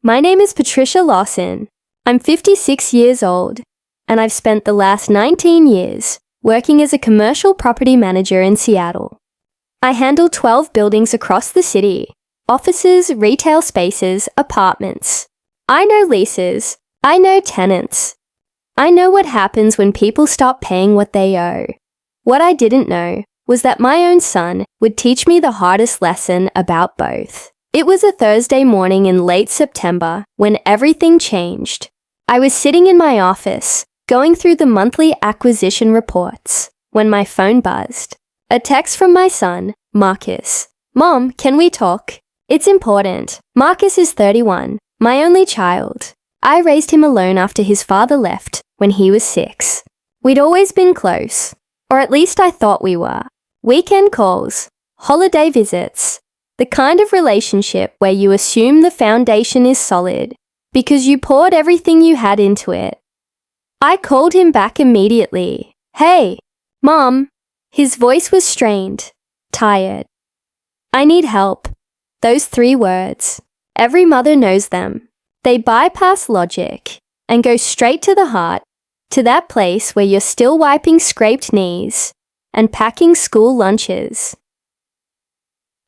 My name is Patricia Lawson. I'm 56 years old, and I've spent the last 19 years working as a commercial property manager in Seattle. I handle 12 buildings across the city: offices, retail spaces, apartments. I know leases. I know tenants. I know what happens when people stop paying what they owe. What I didn't know was that my own son would teach me the hardest lesson about both. It was a Thursday morning in late September when everything changed. I was sitting in my office, going through the monthly acquisition reports, when my phone buzzed. A text from my son, Marcus. "Mom, can we talk? It's important. Marcus is 31, my only child. I raised him alone after his father left when he was 6. We'd always been close, or at least I thought we were. Weekend calls, holiday visits, the kind of relationship where you assume the foundation is solid because you poured everything you had into it." I called him back immediately. "Hey, Mom." His voice was strained, tired. "I need help." Those 3 words. Every mother knows them. They bypass logic and go straight to the heart, to that place where you're still wiping scraped knees and packing school lunches.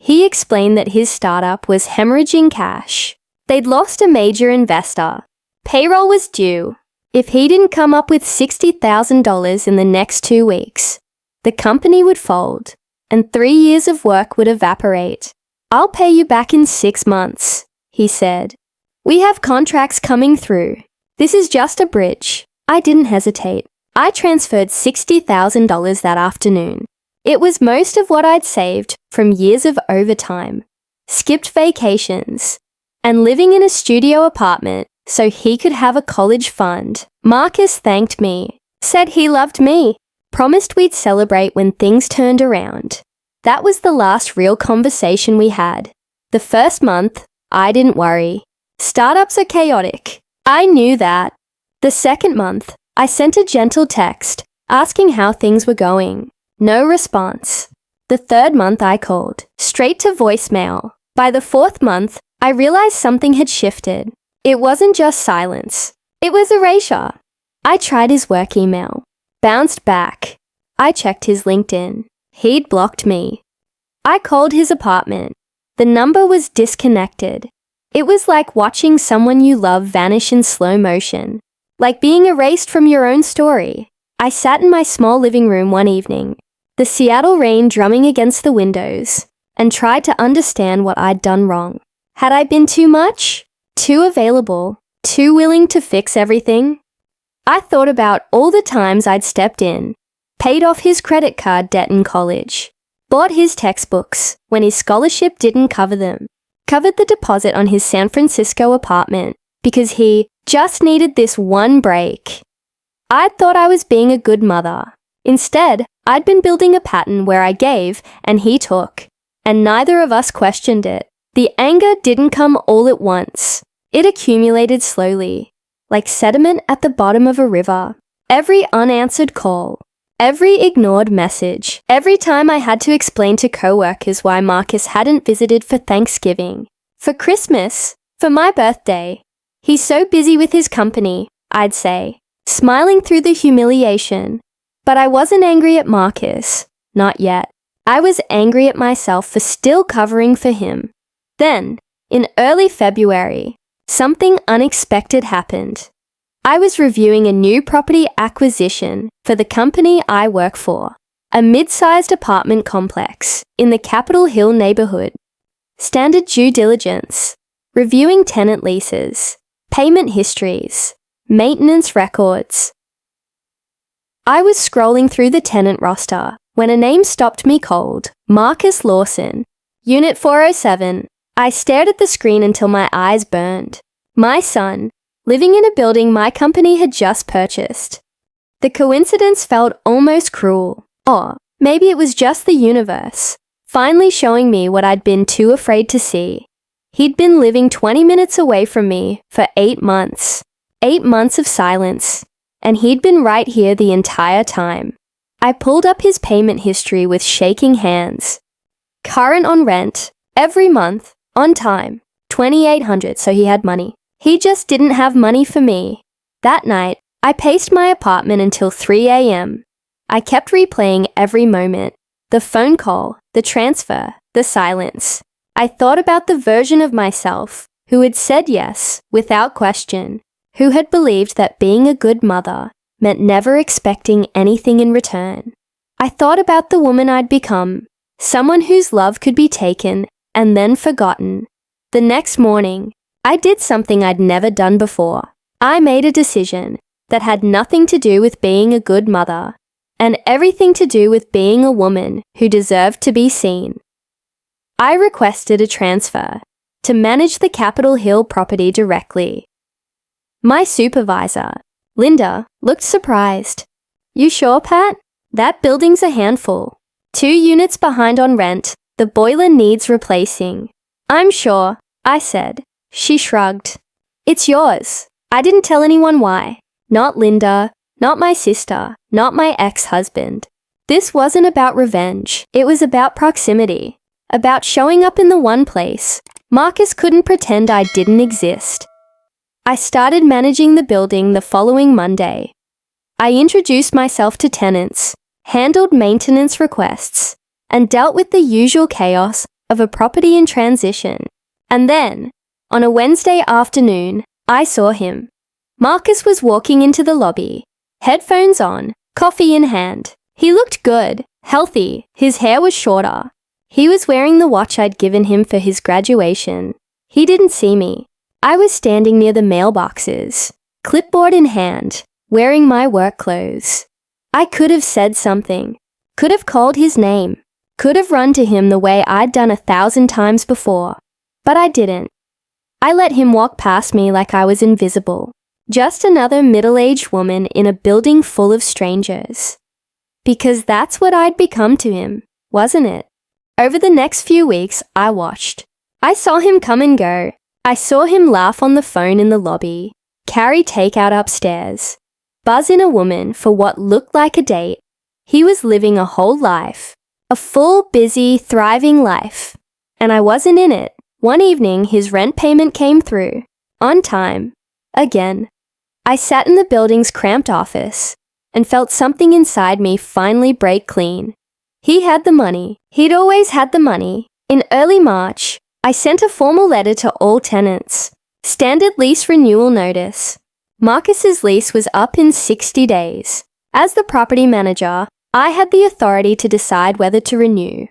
He explained that his startup was hemorrhaging cash. They'd lost a major investor. Payroll was due. If he didn't come up with $60,000 in the next 2 weeks, the company would fold, and 3 years of work would evaporate. "I'll pay you back in 6 months, he said. "We have contracts coming through. This is just a bridge." I didn't hesitate. I transferred $60,000 that afternoon. It was most of what I'd saved from years of overtime, skipped vacations, and living in a studio apartment so he could have a college fund. Marcus thanked me, said he loved me, promised we'd celebrate when things turned around. That was the last real conversation we had. The first month, I didn't worry. Startups are chaotic. I knew that. The second month, I sent a gentle text asking how things were going. No response. The third month I called, straight to voicemail. By the fourth month, I realized something had shifted. It wasn't just silence. It was erasure. I tried his work email. Bounced back. I checked his LinkedIn. He'd blocked me. I called his apartment. The number was disconnected. It was like watching someone you love vanish in slow motion, like being erased from your own story. I sat in my small living room one evening, the Seattle rain drumming against the windows, and tried to understand what I'd done wrong. Had I been too much? Too available? Too willing to fix everything? I thought about all the times I'd stepped in, paid off his credit card debt in college, bought his textbooks when his scholarship didn't cover them, covered the deposit on his San Francisco apartment because he just needed this one break. I'd thought I was being a good mother. Instead, I'd been building a pattern where I gave and he took, and neither of us questioned it. The anger didn't come all at once. It accumulated slowly, like sediment at the bottom of a river. Every unanswered call, every ignored message, every time I had to explain to coworkers why Marcus hadn't visited for Thanksgiving, for Christmas, for my birthday. He's so busy with his company, I'd say, smiling through the humiliation. But I wasn't angry at Marcus, not yet. I was angry at myself for still covering for him. Then, in early February, something unexpected happened. I was reviewing a new property acquisition for the company I work for, a mid-sized apartment complex in the Capitol Hill neighborhood. Standard due diligence, reviewing tenant leases, payment histories, maintenance records. I was scrolling through the tenant roster when a name stopped me cold. Marcus Lawson, Unit 407. I stared at the screen until my eyes burned. My son, living in a building my company had just purchased. The coincidence felt almost cruel. Or maybe it was just the universe, finally showing me what I'd been too afraid to see. He'd been living 20 minutes away from me for 8 months. 8 months of silence. And he'd been right here the entire time. I pulled up his payment history with shaking hands. Current on rent, every month, on time, $2,800, so he had money. He just didn't have money for me. That night, I paced my apartment until 3 a.m. I kept replaying every moment. The phone call, the transfer, the silence. I thought about the version of myself who had said yes without question, who had believed that being a good mother meant never expecting anything in return. I thought about the woman I'd become, someone whose love could be taken and then forgotten. The next morning, I did something I'd never done before. I made a decision that had nothing to do with being a good mother and everything to do with being a woman who deserved to be seen. I requested a transfer to manage the Capitol Hill property directly. My supervisor, Linda, looked surprised. "You sure, Pat? That building's a handful. 2 units behind on rent. The boiler needs replacing." "I'm sure," I said. She shrugged. "It's yours." I didn't tell anyone why. Not Linda, not my sister, not my ex-husband. This wasn't about revenge. It was about proximity. About showing up in the one place Marcus couldn't pretend I didn't exist. I started managing the building the following Monday. I introduced myself to tenants, handled maintenance requests, and dealt with the usual chaos of a property in transition. And then, on a Wednesday afternoon, I saw him. Marcus was walking into the lobby, headphones on, coffee in hand. He looked good, healthy, his hair was shorter. He was wearing the watch I'd given him for his graduation. He didn't see me. I was standing near the mailboxes, clipboard in hand, wearing my work clothes. I could have said something, could have called his name, could have run to him the way I'd done 1,000 times before, but I didn't. I let him walk past me like I was invisible, just another middle-aged woman in a building full of strangers. Because that's what I'd become to him, wasn't it? Over the next few weeks, I watched. I saw him come and go. I saw him laugh on the phone in the lobby, carry takeout upstairs, buzz in a woman for what looked like a date. He was living a whole life, a full, busy, thriving life. And I wasn't in it. One evening, his rent payment came through, on time, again. I sat in the building's cramped office and felt something inside me finally break clean. He had the money. He'd always had the money. In early March, I sent a formal letter to all tenants. Standard lease renewal notice. Marcus's lease was up in 60 days. As the property manager, I had the authority to decide whether to renew.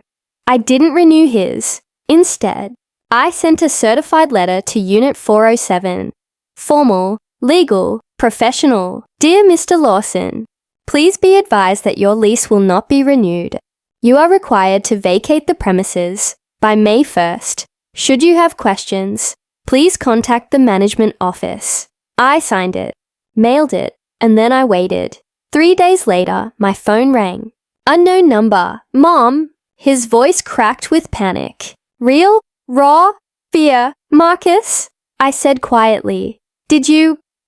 I didn't renew his. Instead, I sent a certified letter to Unit 407. Formal, legal, professional. Dear Mr. Lawson, please be advised that your lease will not be renewed. You are required to vacate the premises by May 1st. Should you have questions, please contact the management office. I signed it, mailed it, and then I waited. 3 days later, my phone rang. Unknown number. Mom. His voice cracked with panic. Real? Raw? Fear? Marcus? I said quietly.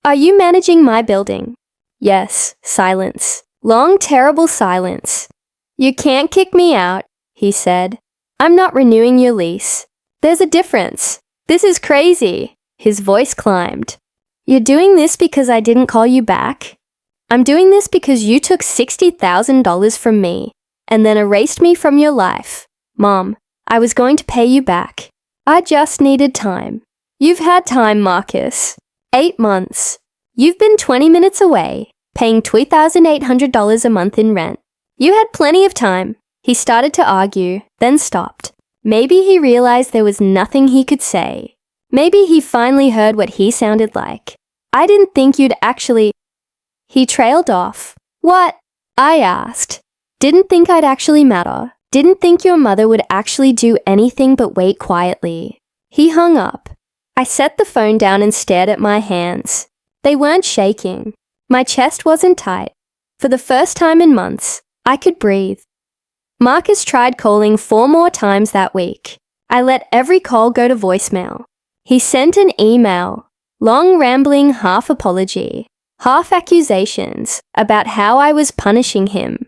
Are you managing my building? Yes. Silence. Long, terrible silence. You can't kick me out, he said. I'm not renewing your lease. There's a difference. This is crazy. His voice climbed. You're doing this because I didn't call you back? I'm doing this because you took $60,000 from me and then erased me from your life. Mom, I was going to pay you back. I just needed time. You've had time, Marcus. 8 months. You've been 20 minutes away, paying $2,800 a month in rent. You had plenty of time. He started to argue, then stopped. Maybe he realized there was nothing he could say. Maybe he finally heard what he sounded like. I didn't think you'd actually... He trailed off. What? I asked. Didn't think I'd actually matter. Didn't think your mother would actually do anything but wait quietly. He hung up. I set the phone down and stared at my hands. They weren't shaking. My chest wasn't tight. For the first time in months, I could breathe. Marcus tried calling 4 more times that week. I let every call go to voicemail. He sent an email, long rambling half apology, half accusations about how I was punishing him.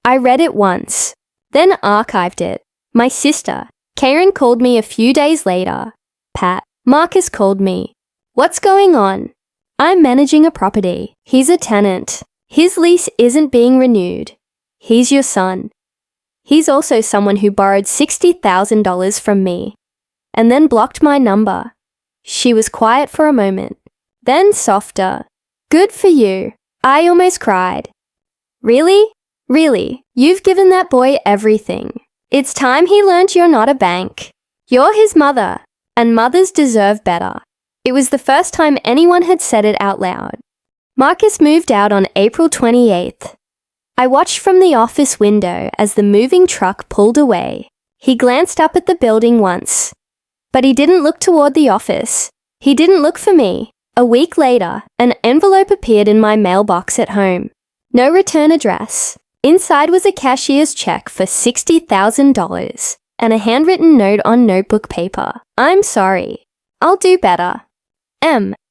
I read it once, then archived it. My sister, Karen, called me a few days later. Pat, Marcus called me. What's going on? I'm managing a property. He's a tenant. His lease isn't being renewed. He's your son. He's also someone who borrowed $60,000 from me and then blocked my number. She was quiet for a moment, then softer. Good for you. I almost cried. Really? Really? You've given that boy everything. It's time he learned you're not a bank. You're his mother, and mothers deserve better. It was the first time anyone had said it out loud. Marcus moved out on April 28th. I watched from the office window as the moving truck pulled away. He glanced up at the building once, but he didn't look toward the office. He didn't look for me. A week later, an envelope appeared in my mailbox at home. No return address. Inside was a cashier's check for $60,000 and a handwritten note on notebook paper. I'm sorry. I'll do better.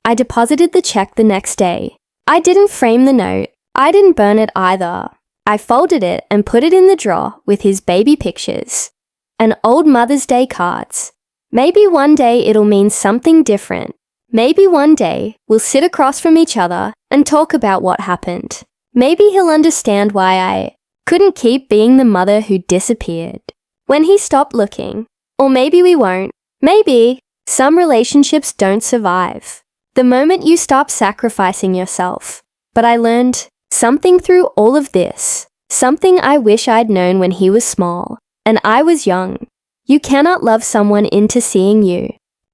I deposited the check the next day. I didn't frame the note. I didn't burn it either. I folded it and put it in the drawer with his baby pictures and old Mother's Day cards. Maybe one day it'll mean something different. Maybe one day we'll sit across from each other and talk about what happened. Maybe he'll understand why I couldn't keep being the mother who disappeared when he stopped looking. Or maybe we won't. Maybe. Some relationships don't survive the moment you stop sacrificing yourself. But I learned something through all of this, something I wish I'd known when he was small and I was young. You cannot love someone into seeing you.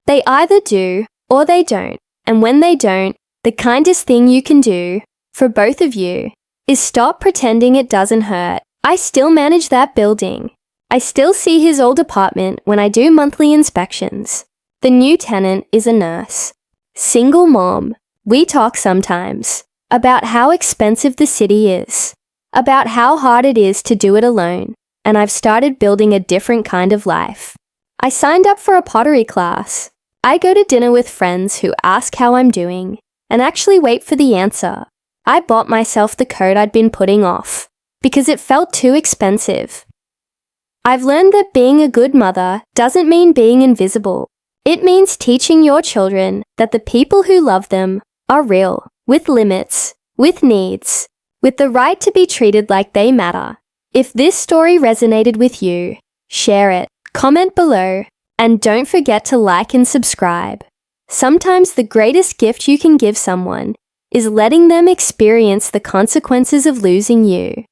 They either do or they don't. And when they don't, the kindest thing you can do for both of you is stop pretending it doesn't hurt. I still manage that building. I still see his old apartment when I do monthly inspections. The new tenant is a nurse. Single mom. We talk sometimes about how expensive the city is, about how hard it is to do it alone, and I've started building a different kind of life. I signed up for a pottery class. I go to dinner with friends who ask how I'm doing and actually wait for the answer. I bought myself the coat I'd been putting off because it felt too expensive. I've learned that being a good mother doesn't mean being invisible. It means teaching your children that the people who love them are real, with limits, with needs, with the right to be treated like they matter. If this story resonated with you, share it, comment below, and don't forget to like and subscribe. Sometimes the greatest gift you can give someone is letting them experience the consequences of losing you.